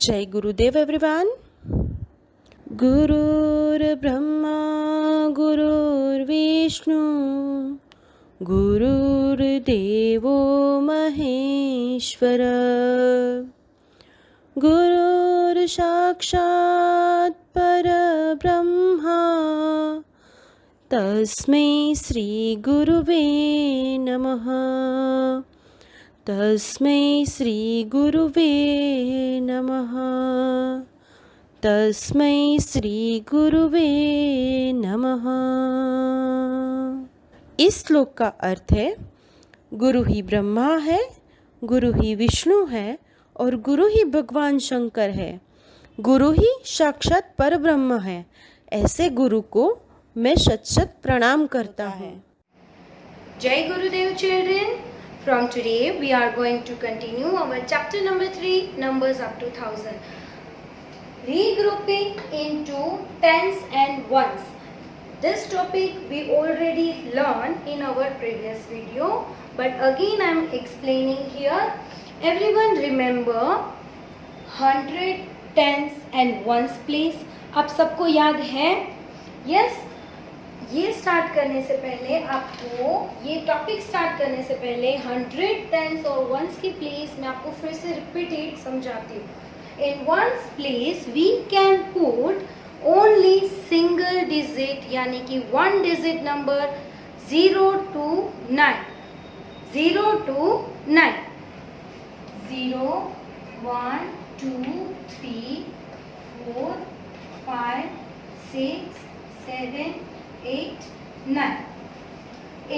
जय गुरुदेव एवरीवन। गुरुर्ब्रह्मा गुरुर्विष्णु गुरुर्देवो महेश्वर गुरुर्साक्षात् परब्रह्मा तस्मै श्री गुरुवे नमः। तस्मै श्री गुरुवे नमः। तस्मै श्री गुरुवे नमः। इस श्लोक का अर्थ है, गुरु ही ब्रह्मा है, गुरु ही विष्णु है और गुरु ही भगवान शंकर है। गुरु ही साक्षात परब्रह्म है। ऐसे गुरु को मैं शत शत प्रणाम करता हूँ। Jai Gurudev children. From today we are going to continue our chapter number 3, numbers up to 1000. Regrouping into tens and ones. This topic we already learned in our previous video, but again I am explaining here. Everyone remember 100, tens and ones place. आप सबको याद है? Yes. ये start करने से पहले आपको, ये टॉपिक स्टार्ट करने से पहले 100, टेंस और वंस की प्लेस में आपको फिर से रिपीटेड समझाती हूँ। In ones place we can put only single digit, यानी कि one digit number 0 to 9। 0 to 9। 0, 1, 2, 3, 4, 5, 6, 7, 8, 9.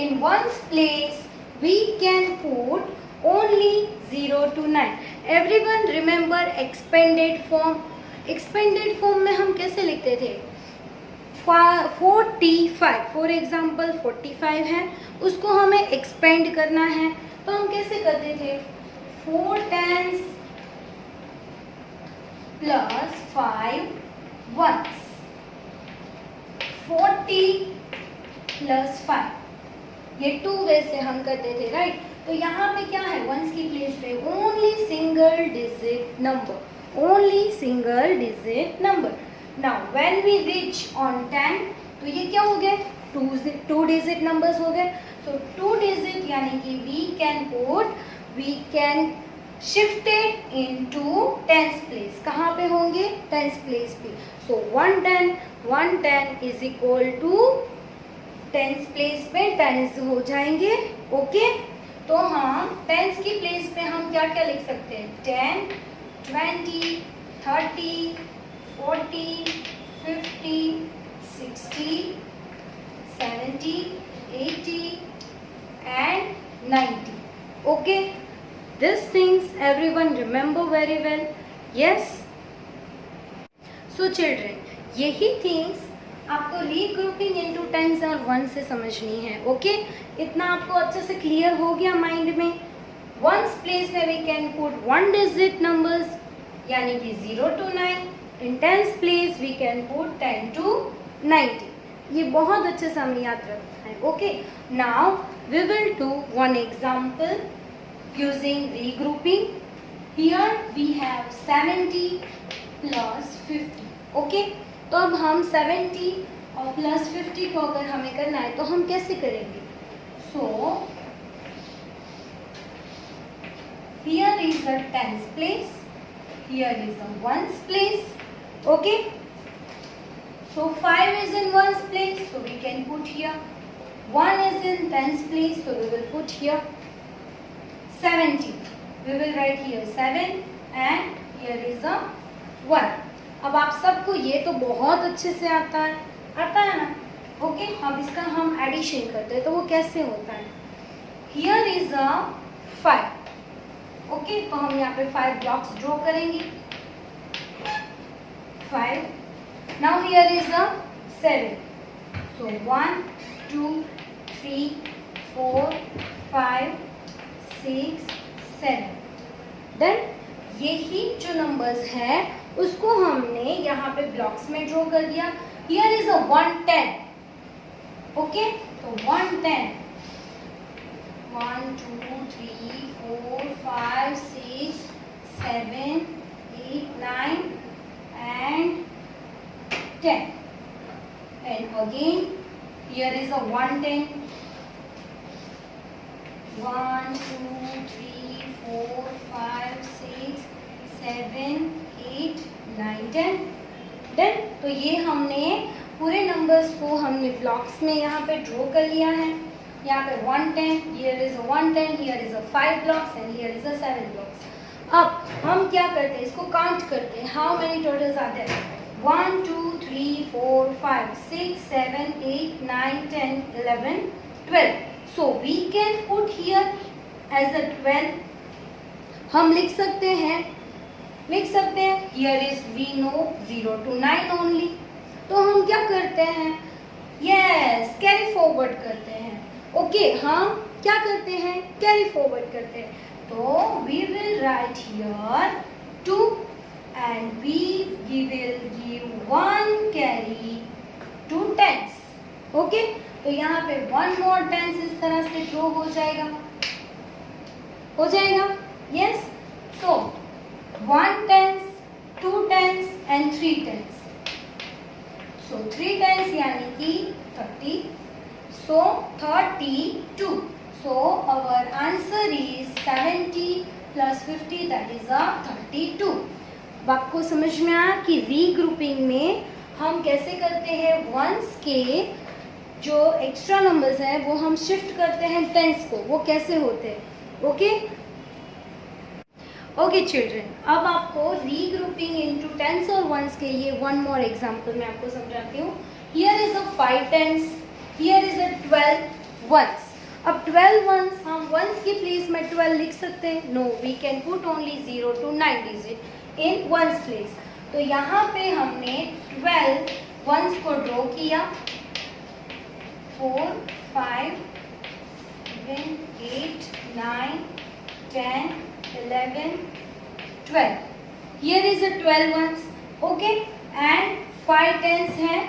In ones place we can put only 0 to 9. Everyone remember expanded form. Expanded form में हम कैसे लिखते थे? 45, फॉर एग्जाम्पल 45 है, उसको हमें एक्सपेंड करना है तो हम कैसे करते थे? 4 tens plus 5 ones। 40 प्लस 5, ये 2 वे से हम करते थे, राइट। तो यहाँ पे क्या है? वंस की प्लेस पे only single digit number, only single digit number. Now when we reach on 10, तो ये क्या हो गए? 2 डिजिट नंबर्स हो गए। सो 2 डिजिट यानी कि we can shifted into tens place. कहाँ पे होंगे? टेंस प्लेस पे। So 110 is equal to tens place पे टेंस हो जाएंगे। ओके, तो हम टेंस की प्लेस पे हम क्या क्या लिख सकते हैं? 10, 20, 30, 40, 50, 60, 70, 80 and 90. Okay, these things everyone remember very well. Yes. So children, यही थिंग्स आपको रीग्रुपिंग इनटू टेंस और वन से समझनी है। ओके, इतना आपको अच्छे से क्लियर हो गया माइंड में। वंस प्लेस में we can put 1 digit numbers, यानी कि 0 to 9। In tens place we can put 10 to 90। ये बहुत अच्छे से हमें याद रखना है। Okay, now we will do one example using regrouping. Here we have 70 plus 50। Okay, तो अब हम 70 और प्लस 50 को अगर हमें करना है तो हम कैसे करेंगे? So here is a tens place, here is a ones place. Okay, so 5 is in ones place, so we can put here. 1 is in tens place, so we will put here. 70, we will write here 7 and here is a 1। अब आप सबको ये तो बहुत अच्छे से आता है ना? ओके, अब इसका हम एडिशन करते हैं तो वो कैसे होता है? Here is a 5। ओके, तो हम यहाँ पे 5 ब्लॉक्स ड्रॉ करेंगे। 5। Now here is a 7। So 1, 2, 3, 4, 5, 6, 7। Then यही जो नंबर्स है उसको हमने यहाँ पे ब्लॉक्स में ड्रॉ कर दिया। Here is a 110। ओके, तो 110, 1, 2, 3, 4, 5, 6, 7, 8, 9 and 10. And again here is a 110. 1, 2, 3, 4, 5, 6, 7, 8, 9, 10. Done. तो ये हमने पूरे नंबर्स को हमने ब्लॉक्स में यहाँ पे ड्रॉ कर लिया है. यहाँ पे 110, here is a 110, here is a 5 blocks and here is a 7 blocks. अब हम क्या करते हैं, इसको काउंट करते हैं. How many totals are there? 1, 2, 3, 4, 5, 6, 7, 8, 9, 10, 11, 12. So we can put here as a 12. हम लिख सकते हैं here is we know 0 to 9 only. तो हम क्या करते हैं? Yes, carry forward करते हैं. ओके, हम क्या करते हैं? कैरी फॉरवर्ड करते हैं. तो we will write here 2 and we will give 1 carry 2 tens. Okay, तो यहाँ पे 1 more tens इस तरह से ड्रॉ हो जाएगा. Yes. So 1 tens, 2 tens and 3 tens. So 3 tens यानी कि 30. So 32. So our answer is 70 plus 50, that is a 32. बात को समझ में आया कि रीग्रुपिंग में हम कैसे करते हैं? वंस के जो एक्स्ट्रा नंबर्स हैं वो हम शिफ्ट करते हैं टेंस को. वो कैसे होते हैं? ओके चिल्ड्रन, अब आपको रीग्रुपिंग इनटू टेंस और वंस के लिए वन मोर एग्जांपल मैं आपको समझाती हूँ. Here is a 5 tens, here is a 12 ones. अब 12 वंस हम वंस की प्लेस में 12 लिख सकते हैं? No, we can put only 0 to 9 digit in ones place. तो यहाँ पे हमने 12 वंस को ड्रॉ किया. 4, 5, 7, 8, 9, 10, 11, 12. Here is a 12 ones. Okay, and 5 tens हैं.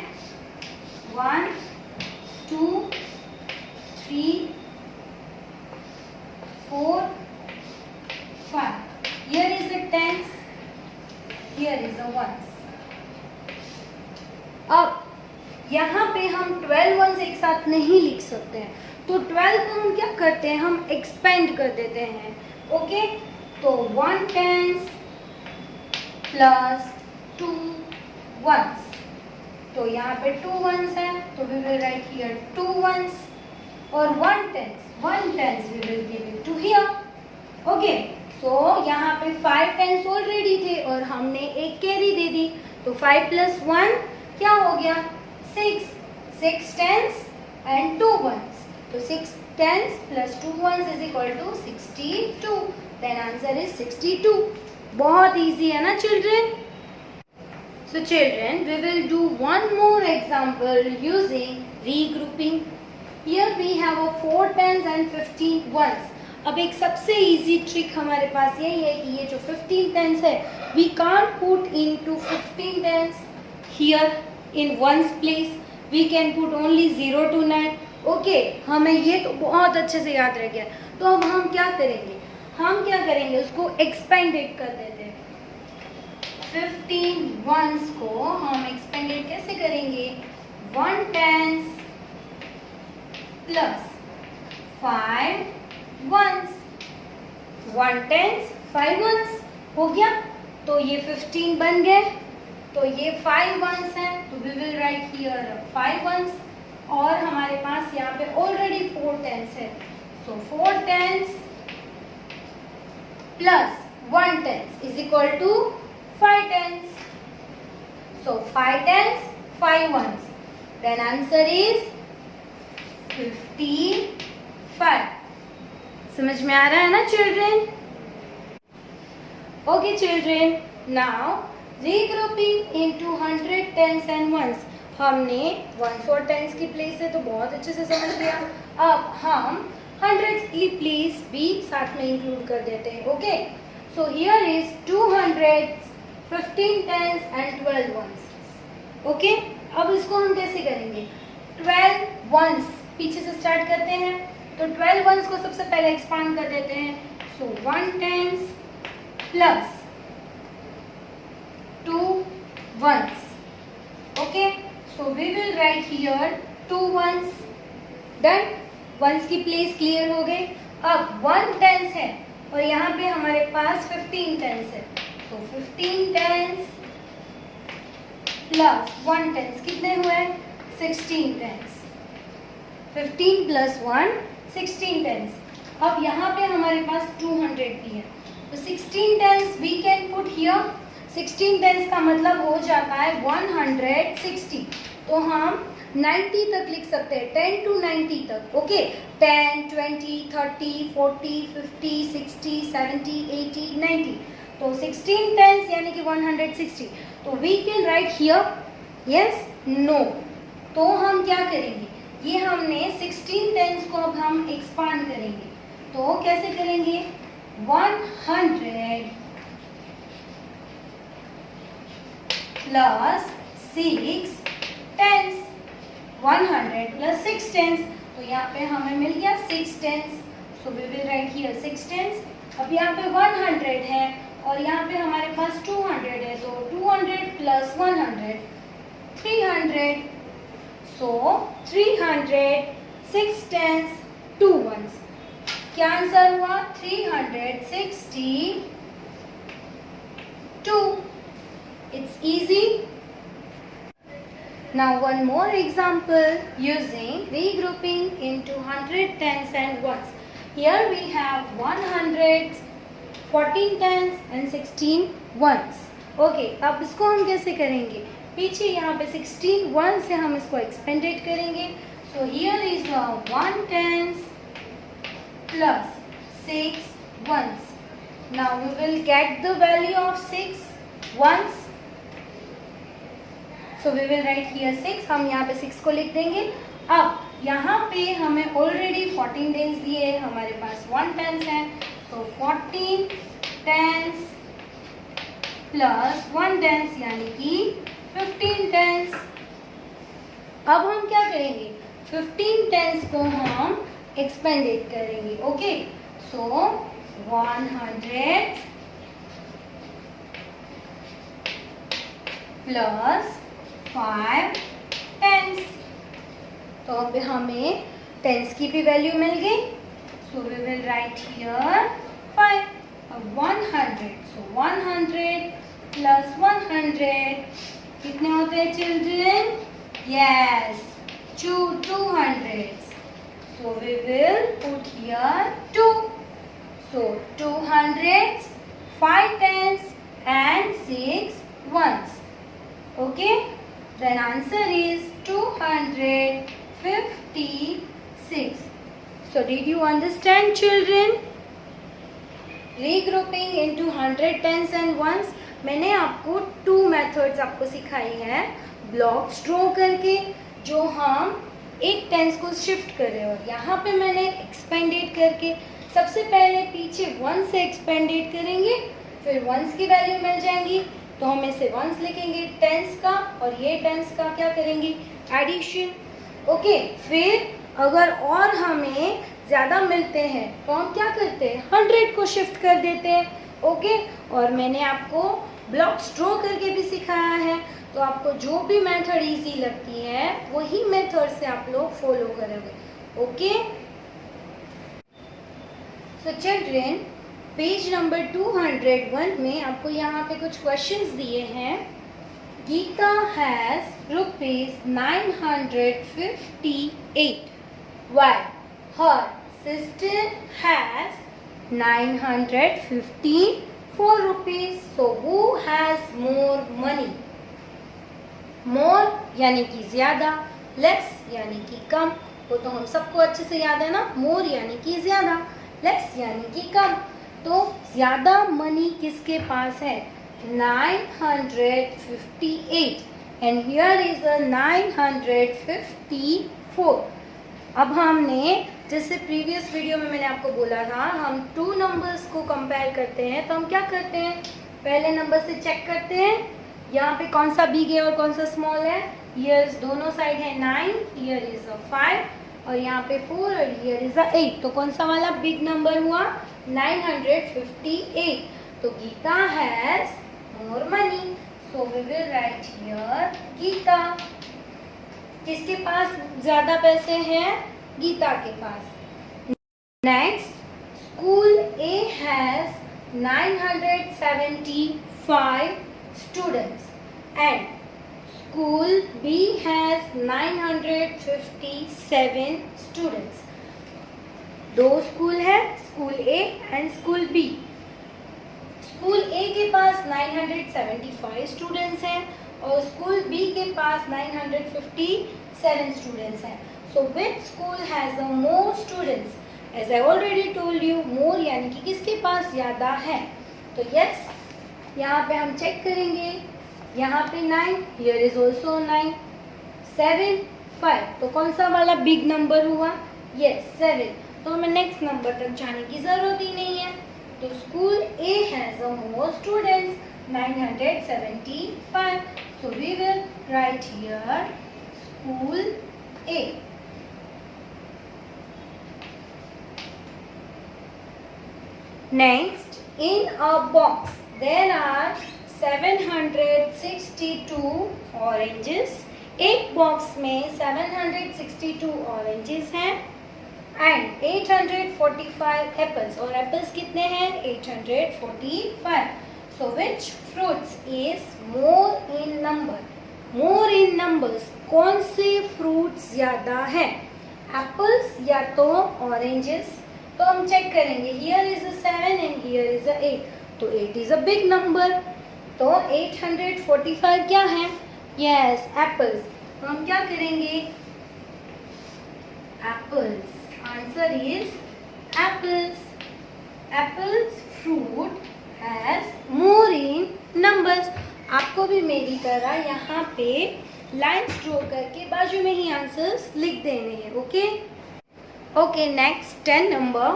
1, 2, 3, 4, 5. Here is a tens. Here is a ones. अब यहाँ पे हम 12 वंस एक साथ नहीं लिख सकते हैं. तो 12 को हम क्या करते हैं? हम एक्सपेंड कर देते हैं. ओके, तो 1 tens प्लस 2 ones. तो यहाँ पे 2 ones है, तो we will write here 2 ones. और 1 tens we will give it to here. Okay, so यहाँ पे 5 tens ऑलरेडी थे और हमने एक कैरी दे दी. तो 5 plus 1 क्या हो गया? 6 tens and 2 ones. तो 6 tens plus 2 ones is equal to 62. Then answer is 62. बहुत easy है ना children? So children, we will do one more example using regrouping. Here we have a 4 tens and 15 ones. अब एक सबसे easy trick हमारे पास यही है कि ये जो 15 tens है, we can't put into 15 tens here in ones place. We can put only 0 to 9. Okay, हमें ये तो बहुत अच्छे से याद रह गया. तो अब हम क्या करेंगे? उसको एक्सपेंडेड कर देते हैं. 15 वंस को हम एक्सपेंडेड कैसे करेंगे? 1 tens plus 5 ones. 1 tens 5 ones हो गया. तो ये 15 बन गए. तो ये 5 वंस हैं, तो we will write here 5 ones. और हमारे पास यहाँ पे ऑलरेडी 4 tens है. So 4 tens plus 1 tens is equal to 5 tens. So 5 tens 5 ones. Then answer is 55. समझ में आ रहा है ना children? Okay children, now regrouping into 100 tens and ones. हमने वंस और टेंस की प्लेस है तो बहुत अच्छे से समझ लिया. अब हम हंड्रेड्स की प्लेस भी साथ में इंक्लूड कर देते हैं. Okay, so here is 200, 15 tens and 12 ones. Okay, अब इसको हम कैसे करेंगे? 12 वंस पीछे से स्टार्ट करते हैं. तो 12 वंस को सबसे पहले एक्सपांड कर देते हैं. सो 1 tens plus ones. Okay, so we will write here 2 ones. Done. ones की प्लेस क्लियर हो गई. अब 1 टेंस है और यहाँ पे हमारे पास 15 टेंस है. तो 15 टेंस प्लस 1 टेंस कितने हुए? 16 टेंस. 15 plus 1 16 tense. अब यहाँ पे हमारे पास 200 भी है. तो 16 tens we can put here. 16 tens का मतलब हो जाता है 160. तो हम 90 तक लिख सकते हैं, 10 to 90 तक. ओके, 10, 20, 30, 40, 50, 60, 70, 80, 90. तो 16 टेंस यानी कि 160. तो we can write here yes, no. तो हम क्या करेंगे, ये हमने 16 टेंस को अब हम एक्सपांड करेंगे. तो कैसे करेंगे? 100 प्लस 6 टेंस. 100 plus 6 tense. तो यहाँ पे हमें मिल गया 6 tens. So we will write here 6 tens. अब यहाँ पे 100 है और यहाँ पे हमारे पास 200 है. तो 200 प्लस 100 300. सो 300 6 टेंस 2 ones. क्या आंसर हुआ? 362. It's easy. Now one more example using regrouping into 100 tens and ones. Here we have 100, 14 tens and 16 ones. Okay, अब इसको हम कैसे करेंगे? पीछे यहाँ पे 16 ones से हम इसको expanded करेंगे. So here is 1 tens plus 6 ones. Now we will get the value of 6 ones. So we will write here 6. हम यहाँ पे 6 को लिख देंगे. अब यहाँ पे हमें ऑलरेडी 14 टेंस दिए हैं, हमारे पास 1 टेंस है. तो 14 टेंस प्लस 1 टेंस यानी कि 15 टेंस. अब हम क्या करेंगे? 15 टेंस को हम एक्सपेंडेड करेंगे. Okay, so 100 plus 5 tens. तो अब हमें टेंस की भी वैल्यू मिल गई. So we will write here 5. अब 100. सो 100 प्लस 100 कितने होते हैं children? Yes, 200. So we will put here 2. So 200, 5 tens and 6 ones. Okay, then answer is 256. So did you understand children? Regrouping into 100 tens and ones. मैंने आपको 2 methods आपको सिखाई हैं. Blocks draw करके जो हम एक टेंस को शिफ्ट कर रहे हो, यहाँ पे मैंने एक्सपेंडेड करके. सबसे पहले पीछे 1 से एक्सपेंडेड करेंगे, फिर वंस की वैल्यू मिल जाएंगी तो हम इसे वंस लिखेंगे टेंस का, और ये टेंस का क्या करेंगे? एडिशन. ओके, फिर अगर और हमें ज़्यादा मिलते हैं तो हम क्या करते हैं? 100 को शिफ्ट कर देते हैं. ओके, और मैंने आपको ब्लॉक्स ड्रॉ करके भी सिखाया है. तो आपको जो भी मेथड इजी लगती है वही मेथड से आप लोग फॉलो करोगे. Okay, so children, page number 201 में आपको यहाँ पे कुछ क्वेश्चंस दिए हैं. Geeta has ₹958 while her sister has 954 rupees. So who has more money? मोर यानी कि ज़्यादा, लेस यानी कि कम. वो तो हम सबको अच्छे से याद है ना. मोर यानी कि ज़्यादा, लेस यानी कि कम. तो ज़्यादा मनी किसके पास है? 958 एंड हियर इज 954. अब हमने जैसे प्रीवियस वीडियो में मैंने आपको बोला था, हम 2 नंबर्स को कंपेयर करते हैं. तो हम क्या करते हैं? पहले नंबर से चेक करते हैं यहाँ पे कौन सा बिग है और कौन सा स्मॉल है. ईयर्स दोनों साइड है 9, ईयर इज 5 और यहाँ पे 4 और ईयर इज 8. तो कौन सा वाला बिग नंबर हुआ? 958. तो Geeta has more money. So we will write here Geeta. किसके पास ज़्यादा पैसे हैं? गीता के पास. Next, school A has 975 students and school B has 957 students. दो स्कूल है, school A and school B. School A के पास 975 स्टूडेंट्स हैं और स्कूल B के पास 957 स्टूडेंट्स हैं. So which school has the more students? As I already told you, more यानी कि किसके पास ज़्यादा है. तो yes, यहाँ पे हम चेक करेंगे. यहाँ पे 9, here is also 9, 7, 5. तो कौन सा वाला बिग नंबर हुआ? Yes, 7. तो हमें नेक्स्ट नंबर तक जाने की ज़रूरत ही नहीं है. तो school A has the more students, 975. So we will write here school A. Next, in a box there are 762 oranges. एक बॉक्स में 762 ऑरेंजेस हैं and 845 apples. और एप्पल्स कितने हैं? 845. So which fruits is more in number? More in numbers. कौन से fruits ज़्यादा हैं? एप्पल्स या तो ऑरेंजेस? तो हम चेक करेंगे. Here is a 7 and here is a 8. तो 8 is a big number. तो 845 क्या है? Yes, apples. तो हम क्या करेंगे? Apples. Answer is apples. Apples fruit has more in numbers. आपको भी मेरी तरह यहाँ पे लाइन ड्रॉ करके बाजू में ही आंसर्स लिख देने हैं. Okay okay. Next 10 number.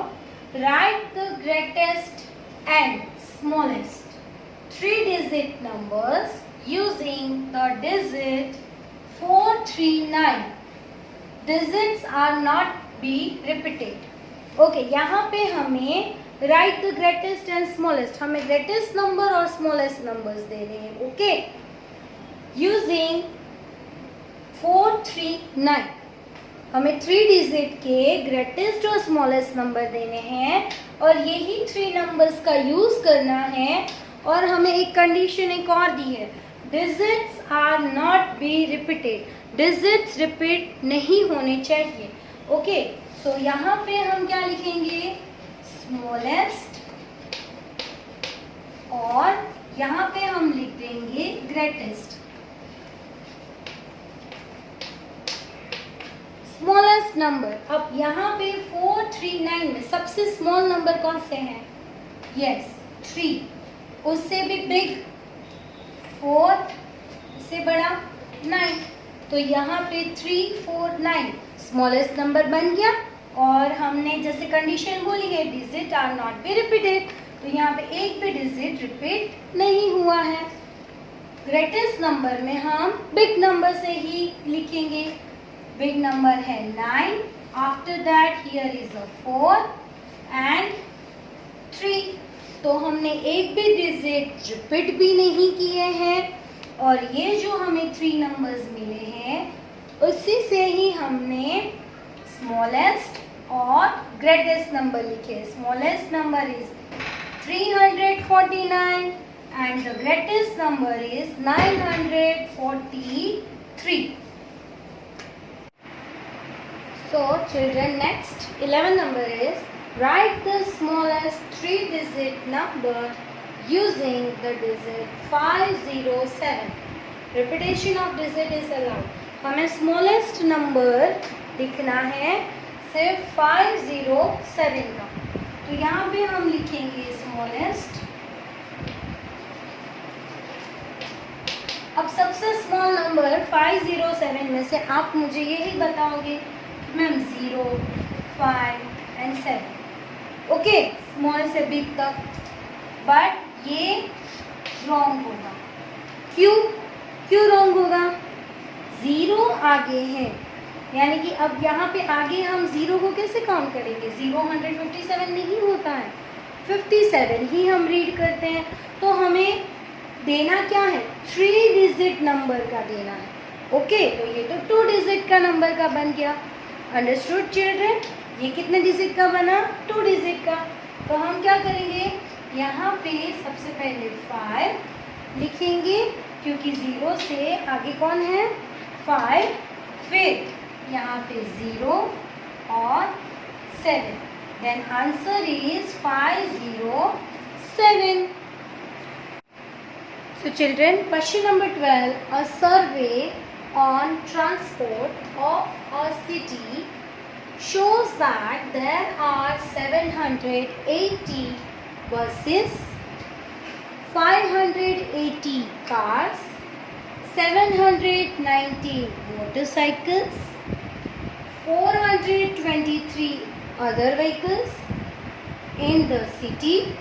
Right the greatest and smallest 3-digit numbers using the digit 439. Digits are not be repeated. Okay, यहाँ पे हमें right the greatest and smallest, हमें ग्रेटेस्ट नंबर और स्मॉलेस्ट नंबर्स देने हैं. ओके, यूजिंग 439 हमें 3 digit के greatest और स्मॉलेस्ट नंबर देने हैं और यही 3 नंबर्स का यूज करना है. और हमें एक कंडीशन एक और दी है, digits are not be repeated. Digits repeat नहीं होने चाहिए. ओके, सो यहाँ पे हम क्या लिखेंगे? स्मॉलेस्ट और यहाँ पे हम लिख देंगे ग्रेटेस्ट. Smallest number. अब यहाँ पे 439 में सबसे स्मॉल नंबर कौन से हैं? यस, 3. उससे भी बिग 4, उससे बड़ा 9. तो यहाँ पे 3, 4, 9 स्मॉलेस्ट नंबर बन गया. और हमने जैसे कंडीशन बोली है, digit are not be repeated, तो यहाँ पे एक भी डिजिट रिपीट नहीं हुआ है. ग्रेटेस्ट नंबर में हम बिग नंबर से ही लिखेंगे. बिग नंबर है 9. After that here is a 4 and 3. तो हमने एक भी डिजिट रिपीट भी नहीं किए हैं और ये जो हमें 3 नंबर्स मिले हैं उसी से ही हमने स्मॉलेस्ट और ग्रेटेस्ट नंबर लिखे. Smallest number is 349 and the greatest number is 943. So children, next 11 number is write the smallest 3-digit number using the digit 507. Repetition of digit is allowed. हमें smallest number लिखना है सिर्फ 507 का. तो यहाँ पे हम लिखेंगे smallest. अब सबसे स्मॉल नंबर 507 में से आप मुझे यही बताओगे मैम 0, 5 एंड 7. ओके, स्मॉल से बिग तक. बट ये रॉन्ग होगा. क्यों रॉन्ग होगा? 0 आगे है, यानी कि अब यहाँ पे आगे हम 0 को कैसे काउंट करेंगे? 0 157 नहीं होता है, 57 ही हम रीड करते हैं. तो हमें देना क्या है, 3 डिजिट नंबर का देना है। ओके, तो ये तो 2 डिजिट का नंबर का बन गया। Understood children? ये कितने डिजिट का बना, 2 डिजिट का। तो हम क्या करेंगे, यहाँ पे सबसे पहले 5 लिखेंगे क्योंकि 0 से आगे कौन है, 5, फिर यहाँ पे 0 और 7, then answer is 507। So children, question number 12, a survey on transport of a city shows that there are 780 buses, 580 cars, 790 motorcycles, 423 other vehicles in the city.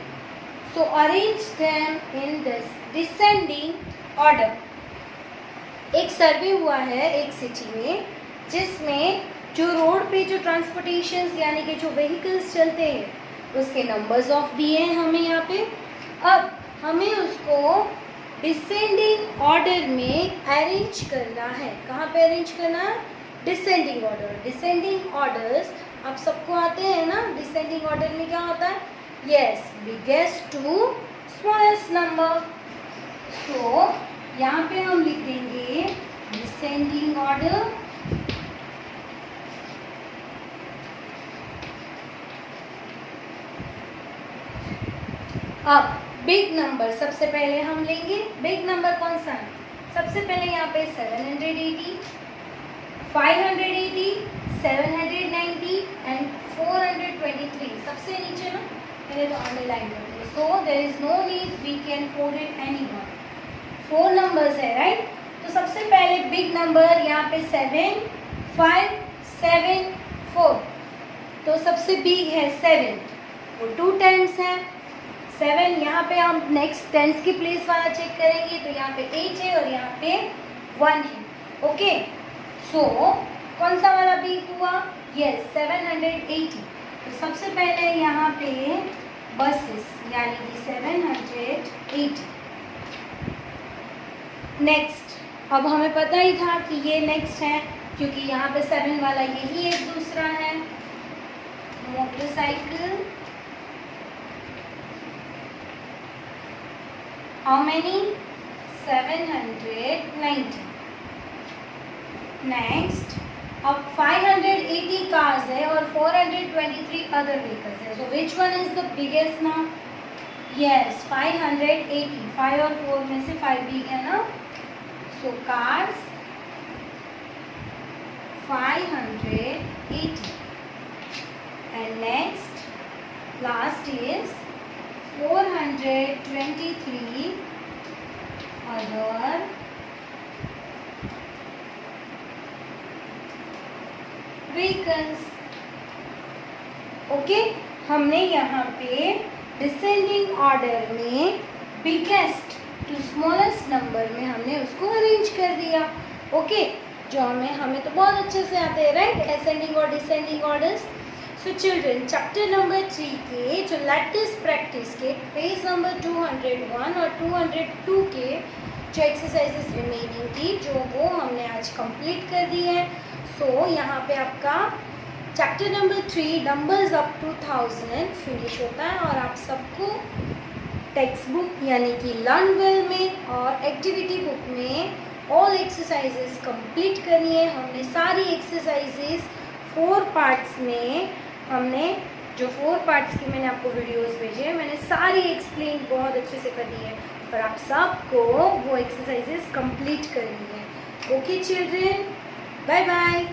So arrange them in this descending order. एक सर्वे हुआ है एक city में जिसमें जो road पे जो transportation यानी कि जो व्हीकल्स चलते हैं उसके नंबर्स ऑफ दिए हैं हमें यहाँ पे। अब हमें उसको डिसेंडिंग ऑर्डर में अरेंज करना है। कहाँ पे अरेंज करना है, डिसेंडिंग ऑर्डर। डिसेंडिंग ऑर्डर्स आप सबको आते हैं ना, डिसेंडिंग ऑर्डर में क्या होता है, yes, biggest to smallest number. तो यहाँ पे हम लिख देंगे डिसेंडिंग ऑर्डर, अब बिग नंबर सबसे पहले हम लेंगे। बिग नंबर कौन सा है, सबसे पहले यहाँ पे 780, 580, 790 एंड 423 सबसे नीचे ना, पहले तो अंडरलाइन करते हैं। So there is no need, we can fold it anyone. 4 numbers है, राइट। तो सबसे पहले बिग नंबर यहाँ पे 7, 5, 7, 4। तो सबसे बिग है 7, वो 2 टाइम्स है 7। यहाँ पे हम नेक्स्ट टेंस की प्लेस वाला चेक करेंगे तो यहाँ पे 8 है और यहाँ पे 1 है। ओके, सो कौन सा वाला बिग हुआ, यस, 780। तो सबसे पहले यहाँ पे बसेस यानी कि 780। नेक्स्ट, अब हमें पता ही था कि ये नेक्स्ट है क्योंकि यहाँ पे 7 वाला यही एक दूसरा है। Motorcycle, how many, 790। नेक्स्ट, अब 580 कार्स है और 423 अदर व्हीकल्स है। So which one is the biggest now, yes, 580। 5 और 4 में से 5 बिग है ना। So cars 580 and next last is 423 other vehicles. Okay, हमने यहाँ पे डिसेंडिंग ऑर्डर में बिगेस्ट टू स्मॉलेस्ट नंबर में हमने उसको अरेंज कर दिया। ओके, जो हमें तो बहुत अच्छे से आते हैं, राइट, असेंडिंग और descending orders. So children, chapter number 3 के जो लेटेस्ट प्रैक्टिस के पेज नंबर 201 और 202 के जो एक्सरसाइजेस रिमेनिंग थी वो हमने आज कंप्लीट कर दी है। सो यहाँ पे आपका chapter number 3 numbers up to 1000 finish होता है और आप सबको टेक्स्ट बुक यानी कि लर्न वेल में और एक्टिविटी बुक में ऑल एक्सरसाइजेस कंप्लीट करनी है। हमने सारी एक्सरसाइजेस 4 पार्ट्स में, हमने जो 4 पार्ट्स की मैंने आपको वीडियोस भेजे हैं, मैंने सारी एक्सप्लेन बहुत अच्छे से कर दी है और आप सबको वो एक्सरसाइजेस कंप्लीट करनी है। Okay children, bye bye.